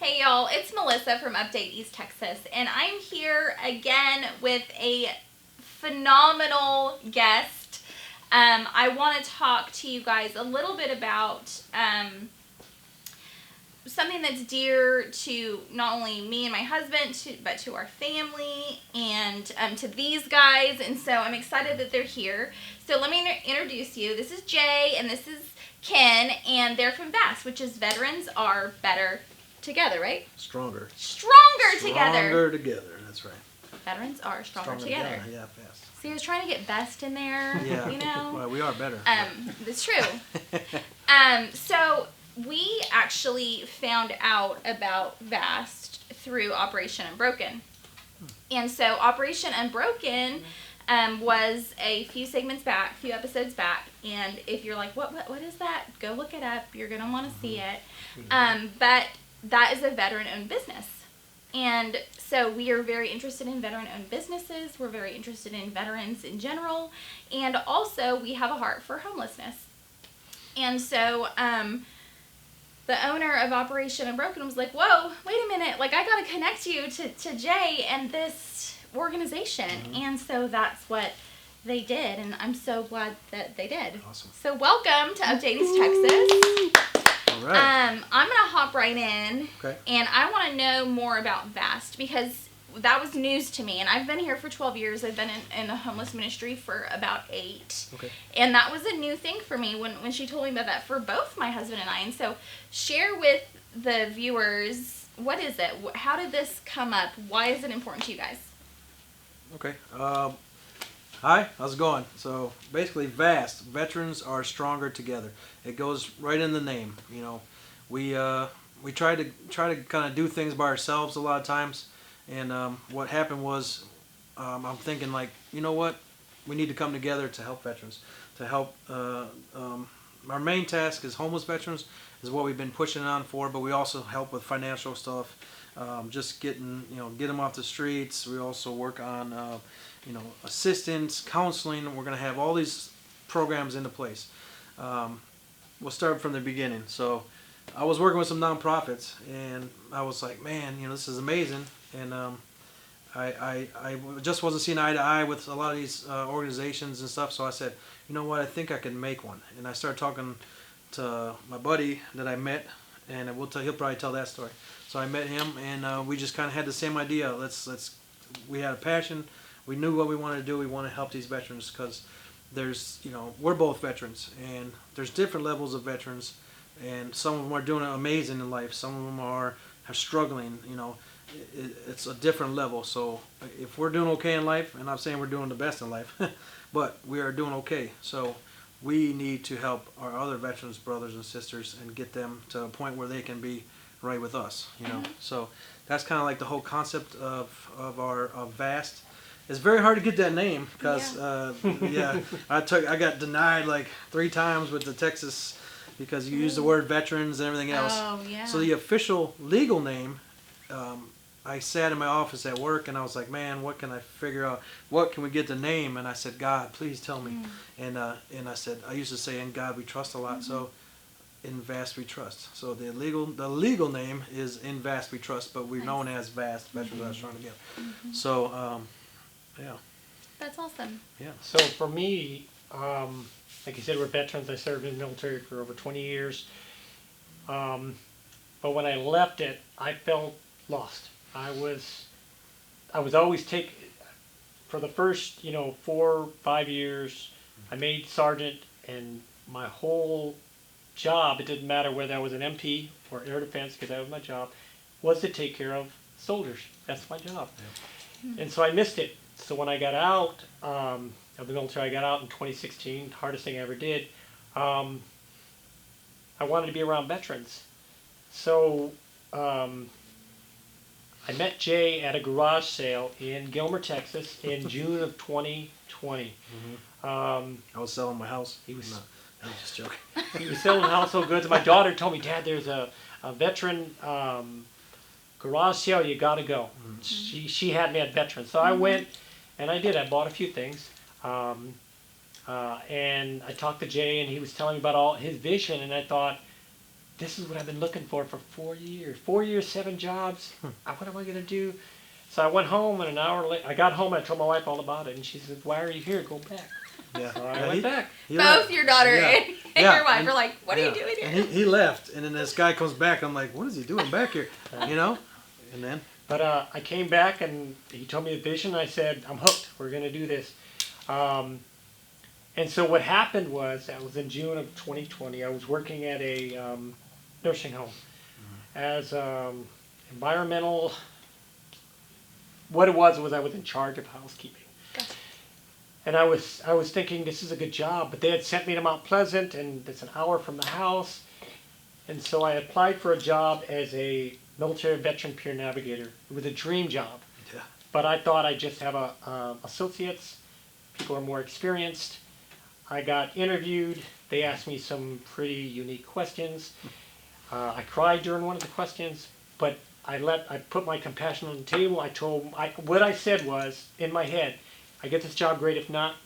Hey y'all, it's Melissa from Update East Texas, and I'm here again with a phenomenal guest. I want to talk to you guys a little bit about something that's dear to not only me and my husband, but to our family and to these guys, and so I'm excited that they're here. So let me introduce you. This is Jay, and this is Ken, and they're from VAST, which is Veterans Are Better Together, right? Stronger Together. together, that's right. Veterans are stronger together. Yeah, fast. See, I was trying to get best in there, Yeah. you know? Well, we are better. It's true. So we actually found out about VAST through Operation Unbroken. And so Operation Unbroken was a few episodes back, and if you're like, what is that? Go look it up. You're going to want to see it. But that is a veteran-owned business. And so we are very interested in veteran-owned businesses. We're very interested in veterans in general. And also, we have a heart for homelessness. And so the owner of Operation Unbroken was like, whoa, wait a minute. Like, I got to connect you to Jay and this organization. And so that's what they did. And I'm so glad that they did. Awesome. So welcome to Update East Texas. All right. I'm going to hop right in, Okay. and I want to know more about VAST because that was news to me, and I've been here for 12 years. I've been in the homeless ministry for about 8, Okay. and that was a new thing for me when she told me about that for both my husband and I. And so share with the viewers, what is it? How did this come up? Why is it important to you guys? Okay. Hi, how's it going? So basically, VAST, Veterans Are Stronger Together. It goes right in the name. You know, we try to kind of do things by ourselves a lot of times, and what happened was, I'm thinking like, you know what, we need to come together to help veterans, to help. Our main task is homeless veterans, is what we've been pushing on for, but we also help with financial stuff, just get them off the streets. We also work on assistance, counseling. We're going to have all these programs into place. We'll start from the beginning. So I was working with some nonprofits, and I was like, man, this is amazing. And I just wasn't seeing eye to eye with a lot of these organizations and stuff. So I said, you know what, I think I can make one. And I started talking to my buddy that I met, and he'll probably tell that story. So I met him, and we just kind of had the same idea. We had a passion. We knew what we wanted to do. We want to help these veterans because we're both veterans, and there's different levels of veterans, and some of them are doing amazing in life. Some of them are struggling. It's a different level. So if we're doing okay in life, and I'm saying we're doing the best in life, but we are doing okay. So we need to help our other veterans, brothers and sisters, and get them to a point where they can be right with us. So that's kind of like the whole concept of VAST. It's very hard to get that name because I got denied like 3 times with the Texas because you use the word veterans and everything else. Oh, yeah. So the official legal name, I sat in my office at work and I was like, man, what can I figure out? What can we get the name? And I said, God, please tell me. And I said, I used to say, in God we trust a lot. So in VAST we trust. So the legal name is in VAST we trust, but we're known as VAST, Veterans Are Strong Together. So yeah. That's awesome. Yeah. So for me, like you said, we're veterans. I served in the military for over 20 years. But when I left it, I felt lost. I was always for the first 4 or 5 years, I made sergeant, and my whole job, it didn't matter whether I was an MP or air defense, because that was my job, was to take care of soldiers. That's my job. Yeah. And so I missed it. So when I got out of the military, I got out in 2016, hardest thing I ever did. I wanted to be around veterans. So I met Jay at a garage sale in Gilmer, Texas in June of 2020. I was selling my house. He was, I'm just joking. He was selling household goods. My daughter told me, Dad, there's a veteran garage sale, you got to go. She had me at veterans. So I went, and I did. I bought a few things. And I talked to Jay, and he was telling me about all his vision, and I thought, this is what I've been looking for 4 years. 4 years, 7 jobs. What am I going to do? So I went home, and an hour later, I got home and I told my wife all about it. And she said, why are you here? Go back. Yeah. So I went back. Both your daughter and your wife and- are like, what are yeah. you doing And here? he left, and then this guy comes back. I'm like, what is he doing back here? You know? And then? But I came back, and he told me the vision. I said, I'm hooked. We're going to do this. And so what happened was, that was in June of 2020. I was working at a nursing home as environmental. What it was I was in charge of housekeeping. Gotcha. And I was thinking, this is a good job, but they had sent me to Mount Pleasant, and it's an hour from the house. And so I applied for a job as a military veteran peer navigator. It was a dream job. Yeah. But I thought I'd just have associates. People are more experienced. I got interviewed. They asked me some pretty unique questions. I cried during one of the questions, but I put my compassion on the table. What I said was, in my head, I get this job, great. If not,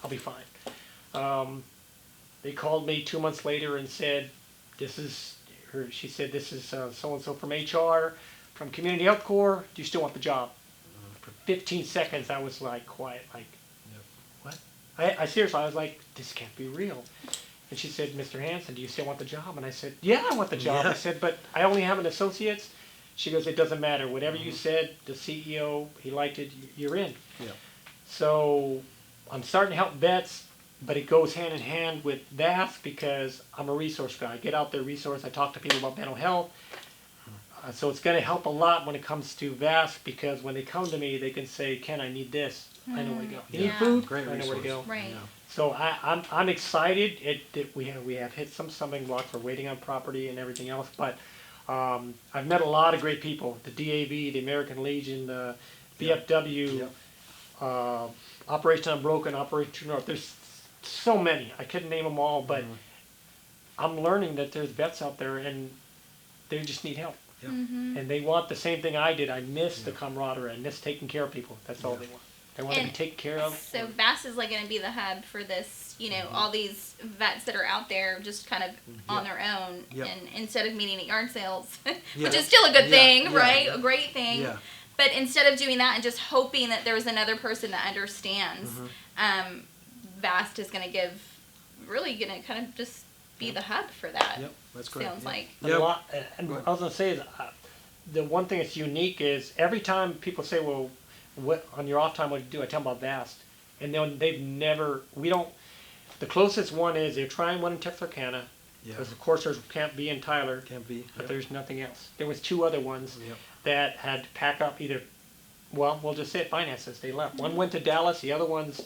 I'll be fine. They called me 2 months later and said, she said, this is so-and-so from HR, from Community Health Corps. Do you still want the job? For 15 seconds, I was like quiet, like, what? I seriously, I was like, this can't be real. And she said, Mr. Hansen, do you still want the job? And I said, yeah, I want the job. Yeah. I said, but I only have an associate's. She goes, it doesn't matter. Whatever you said, the CEO, he liked it, you're in. Yeah. So I'm starting to help vets, but it goes hand in hand with VAST because I'm a resource guy. I get out there, resource. I talk to people about mental health. So it's going to help a lot when it comes to VAST because when they come to me, they can say, Ken, I need this. I know where to go. You need Yeah. food? Great I know where to go. resource. Right. Yeah. So I'm excited. We have hit some stumbling blocks. We're waiting on property and everything else. But I've met a lot of great people. The DAV, the American Legion, the VFW, Operation Unbroken, Operation True North. There's so many. I couldn't name them all, but I'm learning that there's vets out there and they just need help. Yeah. And they want the same thing I did. I miss the camaraderie. I miss taking care of people. That's all they want. They want to be And taken care of. So VAST is like going to be the hub for this, all these vets that are out there just kind of on their own. Yep. And instead of meeting at yard sales, Yeah. which is still a good Yeah. thing, Yeah. right? A great thing. Yeah. But instead of doing that and just hoping that there's another person that understands, VAST is going to really going to kind of just be the hub for that. Yep. That's great. Sounds like. And Yep. and Go ahead. I was going to say is, the one thing that's unique is every time people say, well, what on your off time what do you do? I tell them about VAST. And then the closest one is they're trying one in Texarkana. Yeah. Because of course there can't be in Tyler, Can't be. but Yep. there's nothing else. There was 2 other ones Yep. that had to pack up either, well, we'll just say it, finances. They left. One went to Dallas. The other one's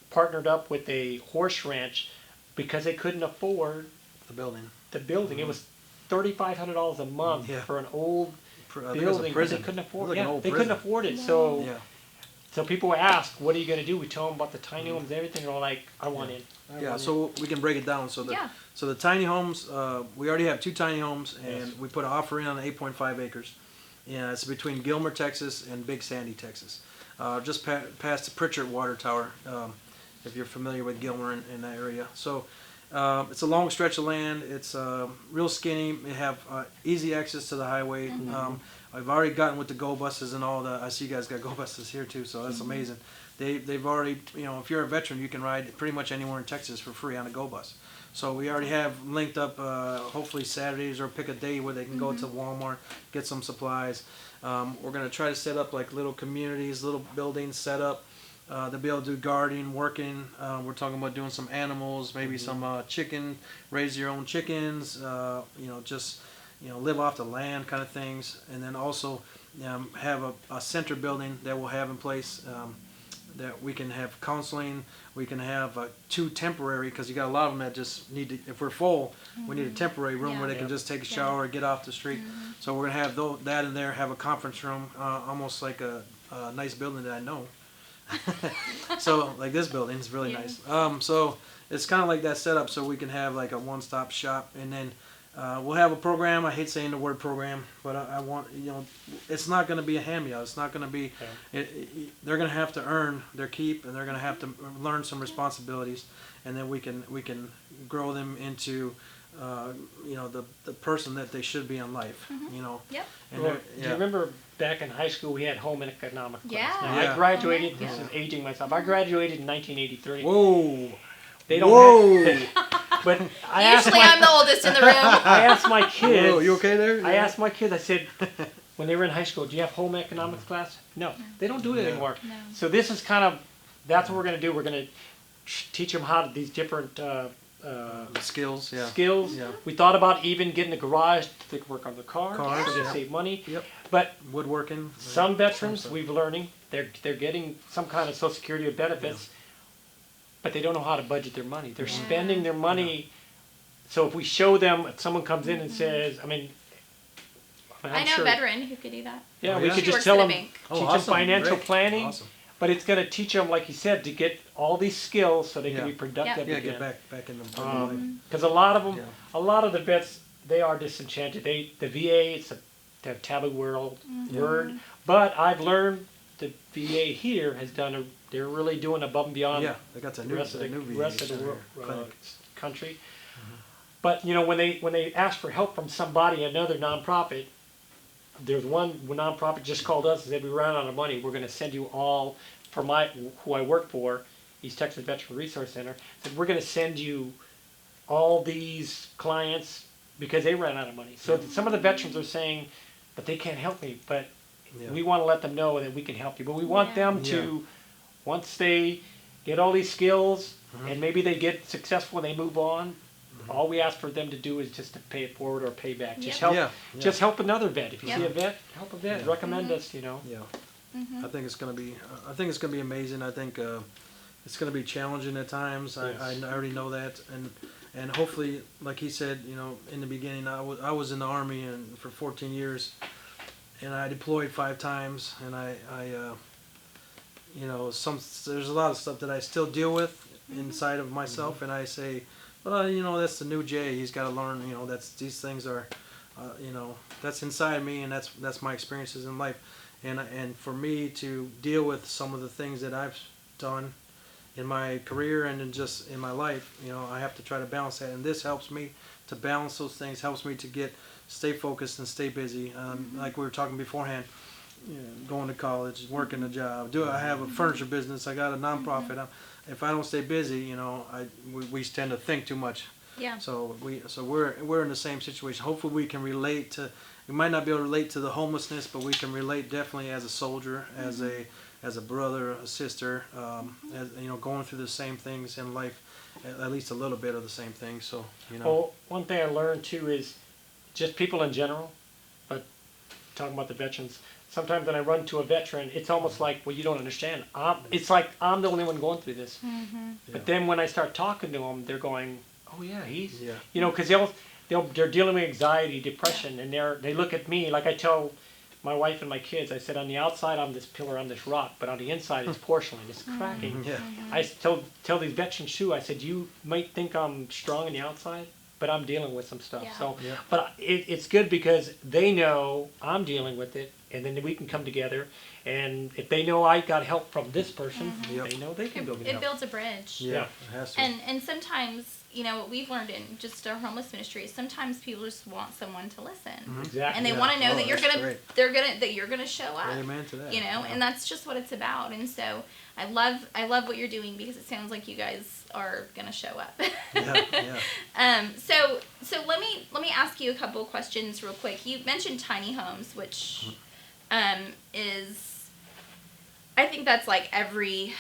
partnered up with a horse ranch because they couldn't afford The building. the building. It was $3,500 a month Yeah. for an old I think it was a building, but they prison. couldn't It was afford like it. an Yeah, old they couldn't prison. afford it. So, Yeah. so people ask, what are you going to do? We tell them about the tiny homes, everything. They're all like, I want in. I Yeah, want so we can break it down. So the tiny homes, we already have 2 tiny homes, and Yes. we put an offer in on 8.5 acres. Yeah, it's between Gilmer, Texas, and Big Sandy, Texas. Just past the Pritchard Water Tower, if you're familiar with Gilmer in that area. So it's a long stretch of land. It's real skinny. They have easy access to the highway. I've already gotten with the go buses and all that. I see you guys got go buses here too, so that's amazing. They've already, if you're a veteran, you can ride pretty much anywhere in Texas for free on a go bus. So we already have linked up, hopefully Saturdays, or pick a day where they can go to Walmart, get some supplies. We're going to try to set up like little communities, little buildings set up. They'll be able to do gardening, working. We're talking about doing some animals, maybe some chicken, raise your own chickens, just live off the land kind of things. And then also have a center building that we'll have in place that we can have counseling. We can have 2 temporary, because you got a lot of them that just need to, if we're full, we need a temporary room where they can just take a shower, get off the street. So we're going to have that in there, have a conference room, almost like a nice building that I know. So like this building is really nice. So it's kind of like that setup, so we can have like a one-stop shop, and then we'll have a program. I hate saying the word program, but I want, it's not going to be a hand-me-out. It's not going to be, they're going to have to earn their keep, and they're going to have to learn some responsibilities, and then we can grow them into the person that they should be in life. Yep. And Well, they're- do you remember back in high school we had home economics class? Yeah. Now, Yeah. I graduated. Yeah. This is aging myself. I graduated in 1983. Whoa. They don't Whoa. But I asked Usually I'm the oldest in the room. I asked my kids. Whoa, you okay there? I asked my kids. I said, when they were in high school, do you have home economics class? No, they don't do it No. anymore. No. So this is kind of that's what we're going to do. We're going to teach them how to these different Skills, yeah. skills. Yeah. We thought about even getting a garage to work on the car, Cars, so they yeah. save money. Yep. But Woodworking. some veterans, stuff. we've learning, they're getting some kind of Social Security or benefits, but they don't know how to budget their money. They're Yeah. spending their money. So if we show them, if someone comes in and says, I'm I know sure, a veteran who could do that. yeah, Oh, we yeah? could She just works tell at a them, bank. Oh, teach awesome. them financial Great. planning, Awesome. but it's going to teach them, like you said, to get all these skills so they Yeah. can be productive Yeah, again. get back in the life. Because a lot of them, Yeah. a lot of the vets, they are disenchanted. The VA, it's a taboo word, but I've learned the VA here has they're really doing above and beyond Yeah, they got the the new, rest of the VA rest of the center, world, clinic. country. But when they ask for help from somebody, another nonprofit, there's one nonprofit just called us and said we ran out of money. We're going to send you all for who I work for, East Texas Veteran Resource Center. Said we're going to send you all these clients because they ran out of money. So some of the veterans are saying, but they can't help me. But Yeah. we want to let them know that we can help you. But we want Yeah. them to, once they get all these skills and maybe they get successful and they move on, all we ask for them to do is just to pay it forward or pay back. Just Yep. help. Yeah, yeah. Just help another vet. If you Yep. see a vet, help a vet. Yeah. Recommend us. Yeah, Mm-hmm. I think it's gonna be. I think it's gonna be amazing. I think it's gonna be challenging at times. I already know that, and hopefully, like he said, in the beginning, I was in the Army and for 14 years, and I deployed 5 times, and there's a lot of stuff that I still deal with inside of myself, and I say, well, that's the new Jay. He's got to learn. These things are, that's inside me, and that's my experiences in life. And for me to deal with some of the things that I've done in my career and just in my life, I have to try to balance that. And this helps me to balance those things, helps me to stay focused and stay busy. Like we were talking beforehand, going to college, working a job. I have a furniture business? I got a nonprofit. If I don't stay busy, we tend to think too much. Yeah. So we're in the same situation. Hopefully we can relate to. We might not be able to relate to the homelessness, but we can relate definitely as a soldier, as a brother, a sister, as going through the same things in life, at least a little bit of the same things. So Well, one thing I learned too is just people in general, but talking about the veterans. Sometimes when I run to a veteran, it's almost like, well, you don't understand. It's like I'm the only one going through this. Mm-hmm. But then when I start talking to them, they're going, oh yeah, Yeah. because they're dealing with anxiety, depression, and they look at me like I tell my wife and my kids. I said, on the outside I'm this pillar, I'm this rock, but on the inside it's porcelain, it's cracking. Yeah. I tell these veterans too. I said, you might think I'm strong on the outside, but I'm dealing with some stuff. Yeah. So, Yeah. but it's good because they know I'm dealing with it, and then we can come together. And if they know I got help from this person, Yep. they know they can go get It help. builds a bridge. Yeah, it has to. And sometimes, what we've learned in just our homeless ministry is sometimes people just want someone to listen. Exactly. And they Yeah. want to know Oh, that you're that's gonna great. that you're gonna show up. Amen to that. And that's just what it's about. And so I love what you're doing because it sounds like you guys are gonna show up. Yeah. So let me ask you a couple of questions real quick. You mentioned tiny homes, which is, I think that's like every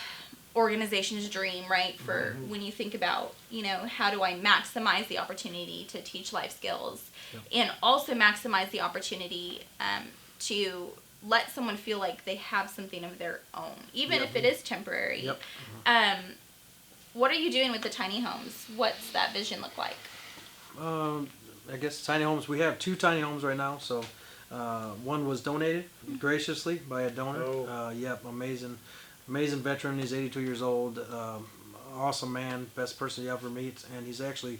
organization's dream, right? For when you think about, how do I maximize the opportunity to teach life skills and also maximize the opportunity to let someone feel like they have something of their own, even if it is temporary. Yep. What are you doing with the tiny homes? What's that vision look like? I guess tiny homes. We have 2 tiny homes right now. So one was donated graciously by a donor. Oh. Yep, amazing veteran. He's 82 years old. Awesome man, best person you ever meet, and he's actually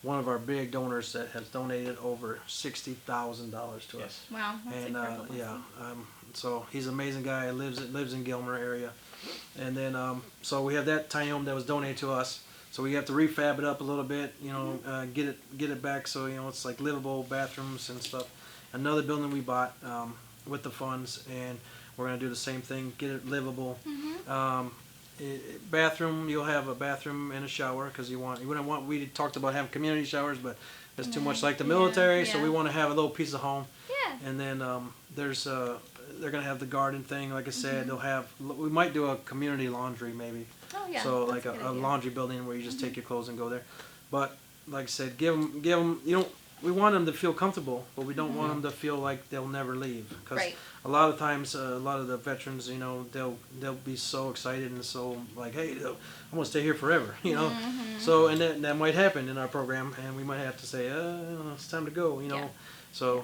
one of our big donors that has donated over $60,000 to us. Wow, that's And incredible. so he's an amazing guy. Lives in Gilmer area, and then so we have that tiny home that was donated to us. So we have to refab it up a little bit, get it back so it's like livable bathrooms and stuff. Another building we bought with the funds, and we're gonna do the same thing, get it livable. Bathroom, you'll have a bathroom and a shower because we talked about having community showers, but it's too much like the military, so we want to have a little piece of home. Yeah. And then they're gonna have the garden thing, like I said. We might do a community laundry maybe. Oh yeah. So that's like a idea. laundry building where you just take your clothes and go there. But like I said, give them. We want them to feel comfortable, but we don't want them to feel like they'll never leave. Because Right. a lot of times, a lot of the veterans, they'll be so excited and so like, hey, I'm gonna stay here forever, So and that might happen in our program, and we might have to say, it's time to go, Yeah. So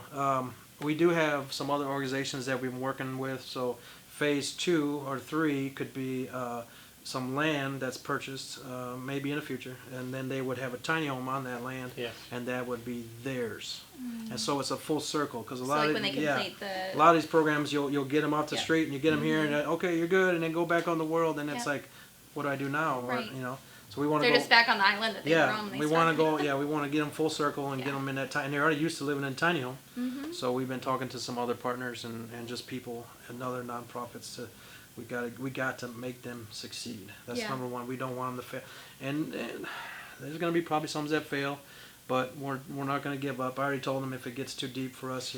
we do have some other organizations that we've been working with. So phase 2 or 3 could be some land that's purchased, maybe in the future, and then they would have a tiny home on that land, Yes. and that would be theirs. And so it's a full circle because a So lot like of when they complete the. a lot of these programs you'll get them off the Yeah. street and you get them here and okay, you're good, and then go back on the world, and it's Yeah. like, what do I do now? Or, Right. So we want to They're go. just back on the island that they were on when they we want to started. go. Yeah, we want to get them full circle and get Yeah. them in that tiny. And they're already used to living in a tiny home. Mhm. So we've been talking to some other partners and just people and other nonprofits to. We got to make them succeed. That's Yeah. number one. We don't want them to fail. And there's going to be probably some that fail, but we're not going to give up. I already told them if it gets too deep for us,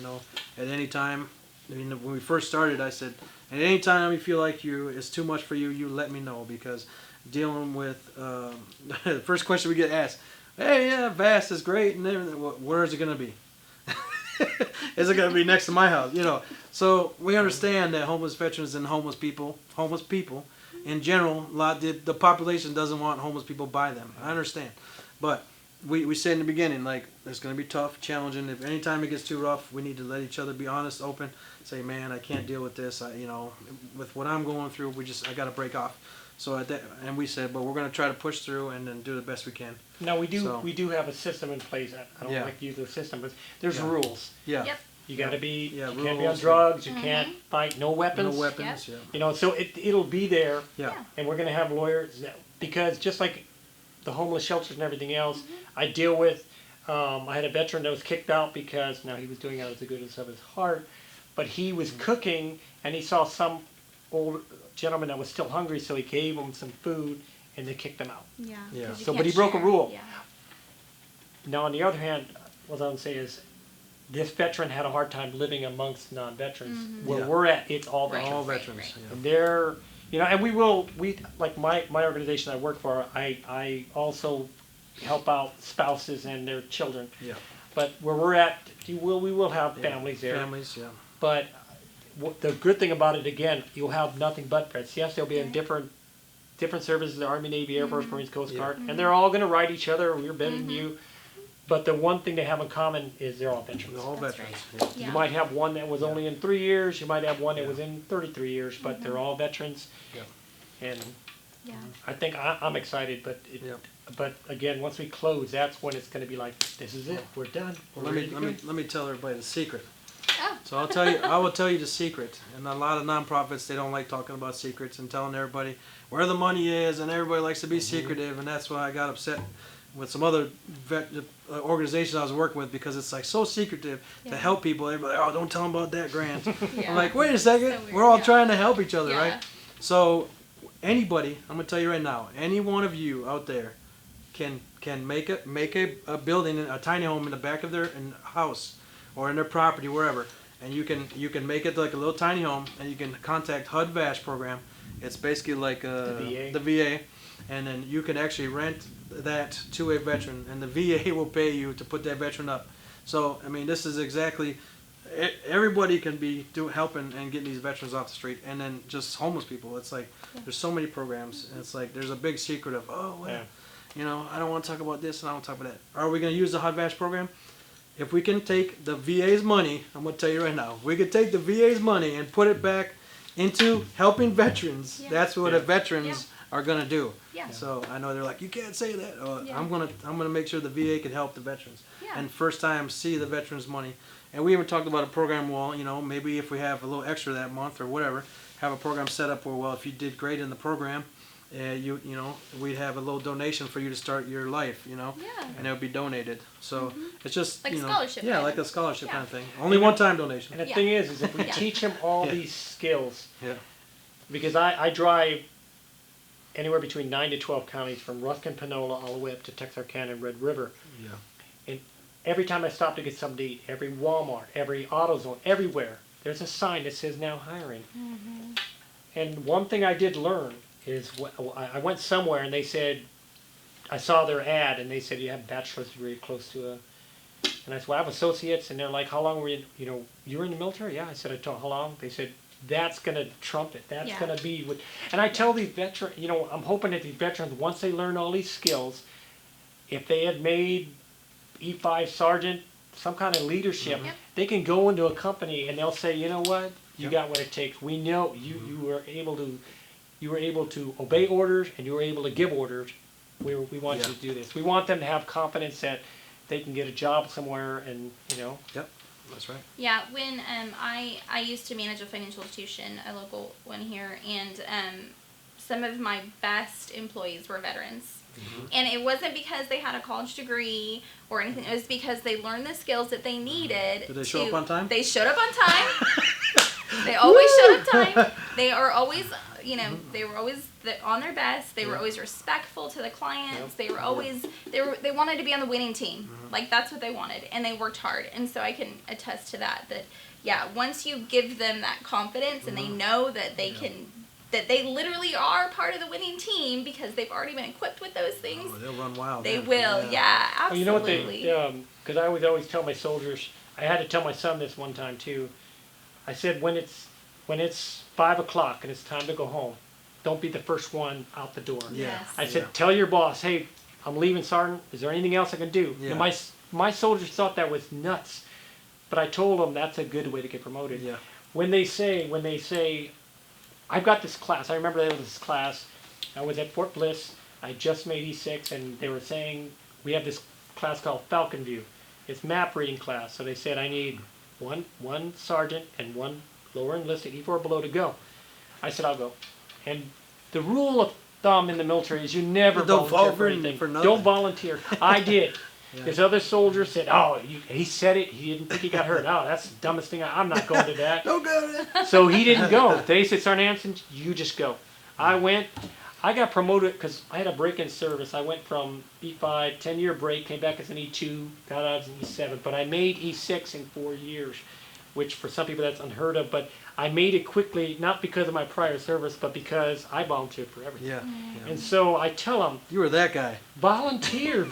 at any time. When we first started, I said, at any time you feel like it's too much for you, you let me know, because dealing with the first question we get asked, hey, yeah, vast is great, and everything. Where is it going to be? Is it going to be next to my house? So we understand that homeless veterans and homeless people in general, the population doesn't want homeless people by them. I understand, but we said in the beginning, like, it's going to be tough, challenging. If anytime it gets too rough, we need to let each other be honest, open, say, man, I can't deal with this. With what I'm going through, I got to break off. So and we said, but we're going to try to push through and then do the best we can. Now we do have a system in place. I don't like to use the system, but there's rules. Yeah. Yep. You got to be. Yeah, you can't be on rules. drugs. You can't fight. No weapons. No weapons. So it'll be there. Yeah. And we're going to have lawyers because just like the homeless shelters and everything else, I deal with. I had a veteran that was kicked out because now he was doing it out of the goodness of his heart, but he was cooking and he saw some old gentleman that was still hungry, so he gave him some food and they kicked him out. Yeah. 'cause Yeah. you So, can't but he broke a share. rule. Yeah. Now, on the other hand, what I would say is this veteran had a hard time living amongst non-veterans. Where Yeah. we're at, it's all Right. veterans. All veterans. right. Yeah. And they're, and we like my organization I work for, I also help out spouses and their children. Yeah. But where we're at, we will have families there. Families, yeah. But the good thing about it, again, you'll have nothing but vets. Yes, they'll be in different services, the Army, Navy, Air Force, Marines, Coast Guard, and they're all going to write each other, we're better than you. But the one thing they have in common is they're all veterans. All That's veterans. right. Yeah. Yeah. You might have one that was only in 3 years, you might have one that was in 33 years, but they're all veterans. Yeah. And Yeah. I think I'm excited, but Yeah. but again, once we close, that's when it's going to be like, this is it, we're done. We're Let ready to go. me tell everybody the secret. Oh. So I will tell you the secret. And a lot of nonprofits, they don't like talking about secrets and telling everybody where the money is, and everybody likes to be secretive, and that's why I got upset with some other organizations I was working with, because it's like so secretive to help people. Everybody, oh, don't tell them about that grant. Yeah. I'm like, wait a second, So weird, we're all yeah. trying to help each other, Yeah. right? So anybody, I'm gonna tell you right now, any one of you out there can make a building, a tiny home in the back of their house or in their property, wherever, and you can make it like a little tiny home, and you can contact HUD VASH program. It's basically like the VA, and then you can actually rent that to a veteran, and the VA will pay you to put that veteran up. So I mean, this is exactly. Everybody can be helping and getting these veterans off the street, and then just homeless people. It's like there's so many programs, and it's like there's a big secret of I don't want to talk about this and I don't want to talk about that. Are we going to use the HUD VASH program? If we can take the VA's money, I'm going to tell you right now, we could take the VA's money and put it back into helping veterans. Yeah. That's what the veterans are going to do. Yeah. So I know they're like, you can't say that. Yeah. I'm gonna make sure the VA can help the veterans. Yeah. And first time see the veterans' money. And we even talked about a program. Well, maybe if we have a little extra that month or whatever, have a program set up where, well, if you did great in the program, you know, we'd have a little donation for you to start your life, you know, Yeah. and it would be donated. So it's just, Like you a know, scholarship yeah, kind like of. a scholarship Yeah. kind of thing. Only one-time donation. And the Yeah. thing is if we Yeah. teach them all Yeah. these skills, Yeah. because I drive anywhere between 9 to 12 counties from Ruskin, Panola, all the way up to Texarkana and Red River. Yeah. And every time I stop to get something to eat, every Walmart, every AutoZone, everywhere, there's a sign that says now hiring. And one thing I did learn is I went somewhere and they said, I saw their ad and they said you have a bachelor's degree close to a, and I said, well, I have associates, and they're like, how long were you, you know, you were in the military? Yeah, I said, I told how long? They said, that's going to trump it. That's Yeah. going to be what, and I tell these veterans, you know, I'm hoping that these veterans, once they learn all these skills, if they had made E5 sergeant, some kind of leadership, Yep. they can go into a company and they'll say, you know what, you Yep. got what it takes. We know you were able to obey orders and you were able to give orders. We want Yeah. you to do this. We want them to have confidence that they can get a job somewhere, and you know. Yep. That's right. Yeah, when I used to manage a financial institution, a local one here, and some of my best employees were veterans. And it wasn't because they had a college degree or anything. It was because they learned the skills that they needed. Did they show up on time? They showed up on time. They always showed up time. They are always, you know, they were always on their best. They were always respectful to the clients. They were always, they wanted to be on the winning team. Like, that's what they wanted. And they worked hard. And so I can attest to that, yeah, once you give them that confidence and they know that they can, that they literally are part of the winning team because they've already been equipped with those things. Oh, they'll run wild. They then. will, yeah, absolutely. Well, you know what they, because I would always tell my soldiers, I had to tell my son this one time too. I said, when it's 5 o'clock and it's time to go home, don't be the first one out the door. Yeah. Yes. I said, Yeah. tell your boss, hey, I'm leaving, Sergeant. Is there anything else I can do? Yeah. And my soldiers thought that was nuts, but I told them that's a good way to get promoted. Yeah. When they say, I've got this class. I remember there was this class. I was at Fort Bliss. I just made E6, and they were saying we have this class called Falcon View. It's map reading class. So they said I need one sergeant and one lower enlisted E4 below to go. I said I'll go. And the rule of thumb in the military is you never Don't volunteer for volunteer anything. for nothing. Don't volunteer. I did. Yeah. This other soldier said, "Oh, he said it. He didn't think he got hurt. Oh, that's the dumbest thing. I'm not going to that." Don't go there. So he didn't go. They said, Sergeant Hanson, you just go. I went. I got promoted because I had a break-in service. I went from E5, 10-year break, came back as an E2, got out as an E7. But I made E6 in 4 years, which for some people that's unheard of. But I made it quickly, not because of my prior service, but because I volunteered for everything. Yeah. And so I tell them, You were that guy. volunteer.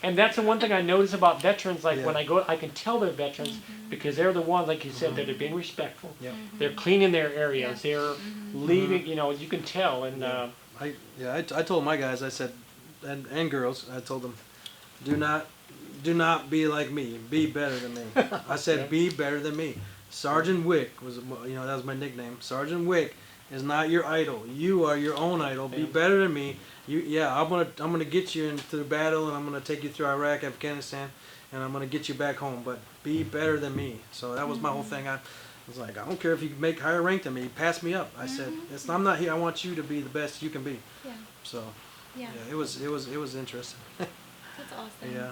And that's the one thing I notice about veterans. Like Yeah. when I go, I can tell they're veterans because they're the ones, like you said, that are being respectful. Yeah. They're cleaning their areas. They're leaving. You know, you can tell. And I told my guys, I said, and girls, I told them, do not be like me. Be better than me. I said, be better than me. Sergeant Wick was, that was my nickname. Sergeant Wick is not your idol. You are your own idol. Be better than me. I'm gonna get you into the battle, and I'm gonna take you through Iraq, Afghanistan, and I'm gonna get you back home. But be better than me. So that was my whole thing. I was like, I don't care if you make higher rank than me. Pass me up. I said, I'm not here. I want you to be the best you can be. Yeah. So Yeah. it was interesting. That's awesome. Yeah.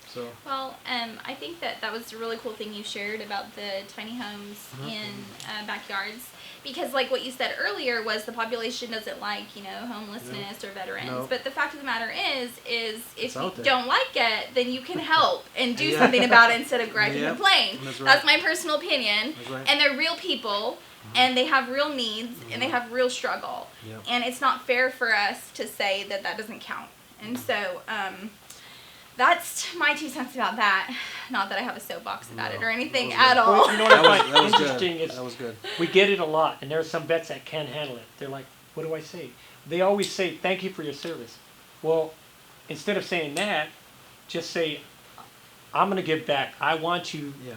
So. Well, I think that was a really cool thing you shared about the tiny homes in backyards, because like what you said earlier was the population doesn't like, homelessness or veterans. No. But the fact of the matter is if It's you out there. don't like it, then you can help and do Yeah. something about it instead of gripe Yep. and complain. That's right. That's my personal opinion. That's right. And they're real people, and they have real needs, and they have real struggle. Yep. And it's not fair for us to say that doesn't count. And so, that's my 2 cents about that. Not that I have a soapbox about it or anything that was at good. all. Well, you know what I That find was interesting good. is That was good. we get it a lot, and there are some vets that can't handle it. They're like, what do I say? They always say, thank you for your service. Well, instead of saying that, just say, I'm going to give back. I want you. Yeah.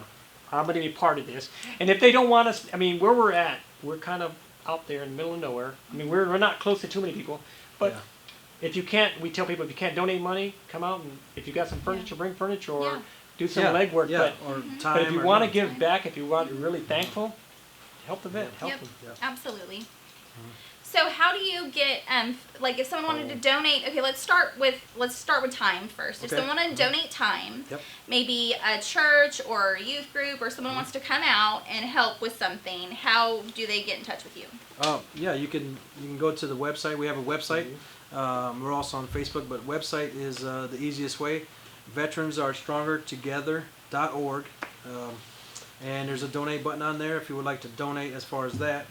I'm going to be part of this. And if they don't want us, I mean, where we're at, we're kind of out there in the middle of nowhere. I mean, we're not close to too many people. But Yeah. if you can't, we tell people, if you can't donate money, come out, and if you got some furniture, bring furniture, or Yeah. do some Yeah. legwork. Yeah. Or time. But if you or want to nothing. give back, if you want, you're really thankful, help the vet, help Yep. them. Yeah. Absolutely. So how do you get like if someone wanted to donate? Okay, let's start with time first. If Okay. someone wanted to donate time, Yep. maybe a church or a youth group or someone wants to come out and help with something, how do they get in touch with you? Yeah, you can go to the website. We have a website. We're also on Facebook, but website is the easiest way. VeteransAreStrongerTogether.org. And there's a donate button on there if you would like to donate as far as that.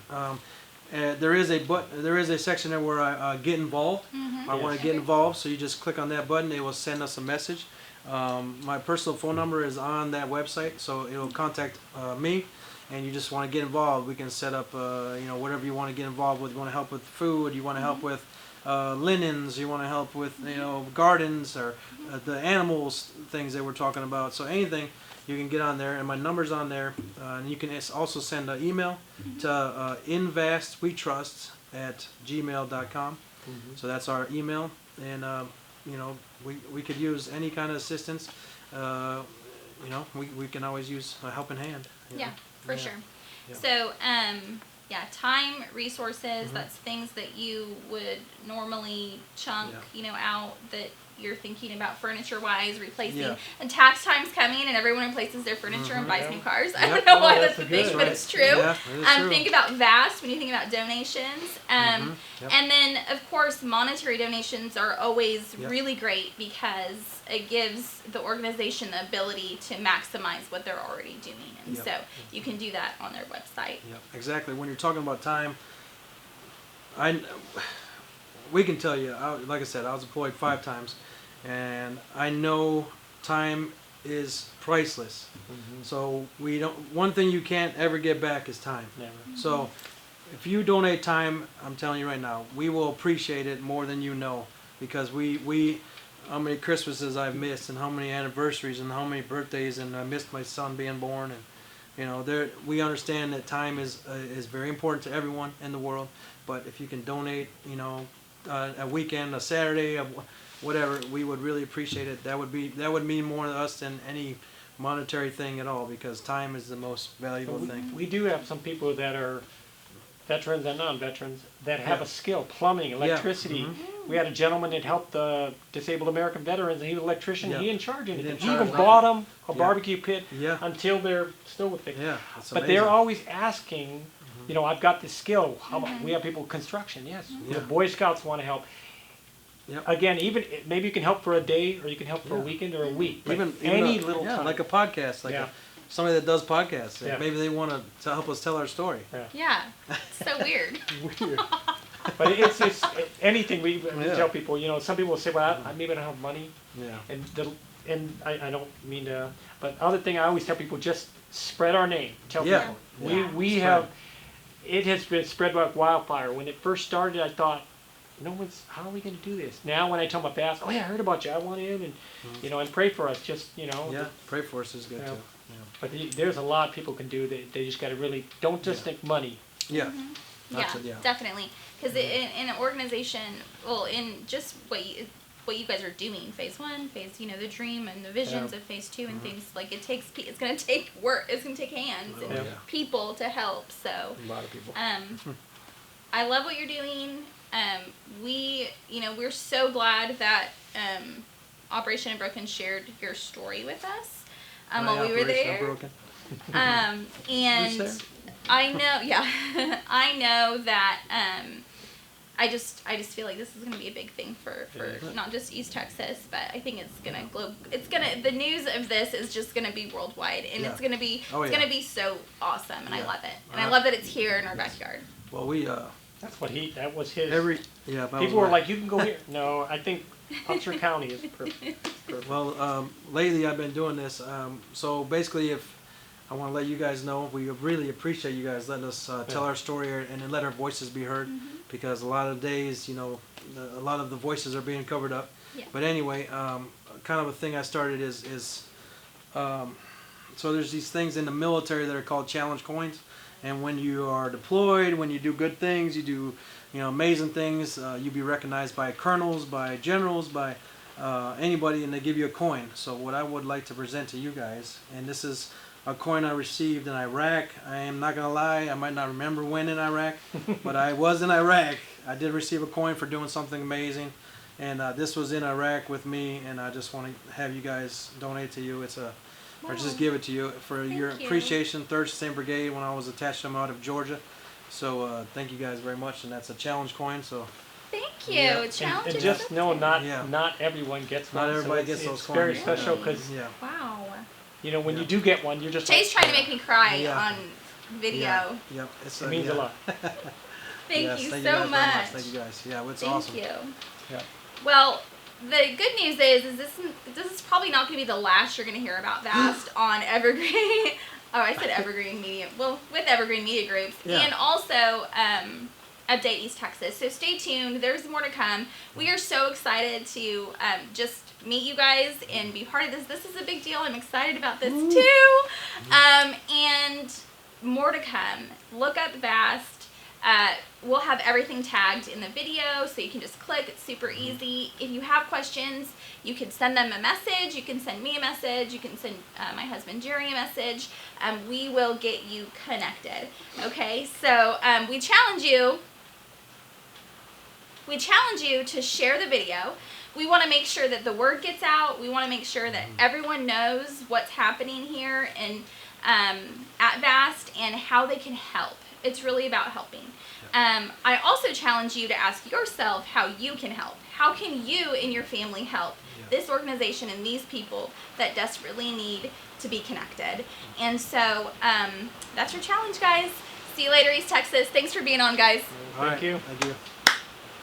There is a section there where I get involved. I want to get involved, so you just click on that button. It will send us a message. My personal phone number is on that website, so it'll contact me. And you just want to get involved. We can set up, whatever you want to get involved with. You want to help with food. You want to help with linens. You want to help with, gardens or the animals things that we're talking about. So anything. You can get on there, and my number's on there. And you can also send an email to invastwetrust@gmail.com. So that's our email, and we could use any kind of assistance. We can always use a helping hand. Yeah, for sure. Yeah. So time, resources. That's things that you would normally chunk, out that you're thinking about furniture-wise, replacing. Yeah. And tax time's coming, and everyone replaces their furniture and buys new cars. I Yep. don't know why that's that's a a thing, good but one. it's true. Yeah, it is true. Think about VAST when you think about donations. Yep. And then, of course, monetary donations are always Yep. really great because it gives the organization the ability to maximize what they're already doing. And Yep. so you can do that on their website. Yeah, exactly. When you're talking about time, we can tell you. Like I said, I was employed 5 times, and I know time is priceless. So we don't. One thing you can't ever get back is time. Never. So if you donate time, I'm telling you right now, we will appreciate it more than you know, because we how many Christmases I've missed, and how many anniversaries, and how many birthdays, and I missed my son being born, and we understand that time is very important to everyone in the world. But if you can donate, a weekend, a Saturday, whatever, we would really appreciate it. That would mean more to us than any monetary thing at all, because time is the most valuable thing. We do have some people that are veterans and non-veterans that have Yeah. a skill, plumbing, electricity. We had a gentleman that helped the disabled American veterans, and he was an electrician. Yeah. He didn't charge anything. didn't He charge even nothing. bought them a Yeah. barbecue pit Yeah. until their stove was fixed. Yeah, it's But amazing. they're always asking, I've got this skill. How about, we have people construction, yes. Yeah. The Boy Scouts want to help. Yep. Again, maybe you can help for a day, or you can help for a Yeah. weekend or a week. But even any a- little yeah, time. like a podcast, like Yeah. somebody that does podcasts. Yeah. Maybe they want to help us tell our story. Yeah, it's so weird. Weird. But it's anything we Yeah. tell people. Some people say, "Well, I maybe don't have money," Yeah. and I don't mean to. But other thing, I always tell people, just spread our name. Tell Yeah. people Yeah. we Spread. have. It has been spread like wildfire. When it first started, I thought, how are we going to do this? Now, when I tell my past, oh yeah, I heard about you. I want in, and and pray for us. Just Yeah. Pray for us is good Yeah. too. But there's a lot people can do. They just got to really don't just think money. Yeah. Yeah, That's it, yeah. definitely. Because in an organization, in just what you guys are doing, phase 1, the dream and the visions Yeah. of phase 2 and things, like it's going to take work, it's going to take hands and Yeah. people to help. So A lot of people. I love what you're doing. We're so glad that Operation Unbroken shared your story with us while we were Operation there. Unbroken. And Who's there? I know, yeah, I know that I just feel like this is going to be a big thing for not just East Texas, but I think it's going to the news of this is just going to be worldwide, and Yeah. it's going to be Oh, it's yeah. going to be so awesome, and I Yeah. love it. And I love that it's here in our backyard. Well, we That was his. that was People were mine. like, you can go here. No, I think Upshur County is perfect. Well, lately I've been doing this. So basically, if I want to let you guys know, we really appreciate you guys letting us tell our story and then let our voices be heard, because a lot of days, a lot of the voices are being covered up. Yeah. But anyway, kind of a thing I started is so there's these things in the military that are called challenge coins, and when you are deployed, when you do good things, you do amazing things, you be recognized by colonels, by generals, by anybody, and they give you a coin. So what I would like to present to you guys, and this is a coin I received in Iraq. I am not gonna lie, I might not remember when in Iraq, but I was in Iraq. I did receive a coin for doing something amazing, and this was in Iraq with me. And I just want to have you guys donate to you. Or just give it to you for your you. appreciation. 3rd Sustained Brigade when I was attached to them out of Georgia. So thank you guys very much, and that's a challenge coin. So Thank you. Yeah. Challenge And is just know, not Yeah. not everyone gets Not one. everybody so gets it's, those it's very coins. special because yeah, Wow. you know when Yeah. you do get one, you're just Jay's like, trying to make me cry Yeah. on video. yeah, yep. It's, it means a yeah. lot. Thank Yes, you thank so you guys much. very much. Thank you guys. Yeah, it's Thank awesome. you. Yeah. Well, the good news is this is probably not going to be the last you're going to hear about Vast on Evergreen. Oh, I said Evergreen Media. Well, with Evergreen Media Groups. Yeah. And also Update East Texas. So stay tuned. There's more to come. We are so excited to just meet you guys and be part of this. This is a big deal. I'm excited about this too. And more to come. Look up Vast. We'll have everything tagged in the video, so you can just click. It's super easy. If you have questions, you can send them a message. You can send me a message. You can send my husband Jerry a message. We will get you connected. Okay, so we challenge you. We challenge you to share the video. We want to make sure that the word gets out. We want to make sure that everyone knows what's happening here and at Vast and how they can help. It's really about helping. I also challenge you to ask yourself how you can help. How can you and your family help this organization and these people that desperately need to be connected? And so that's your challenge, guys. See you later, East Texas. Thanks for being on, guys. All right. Thank you. Thank you.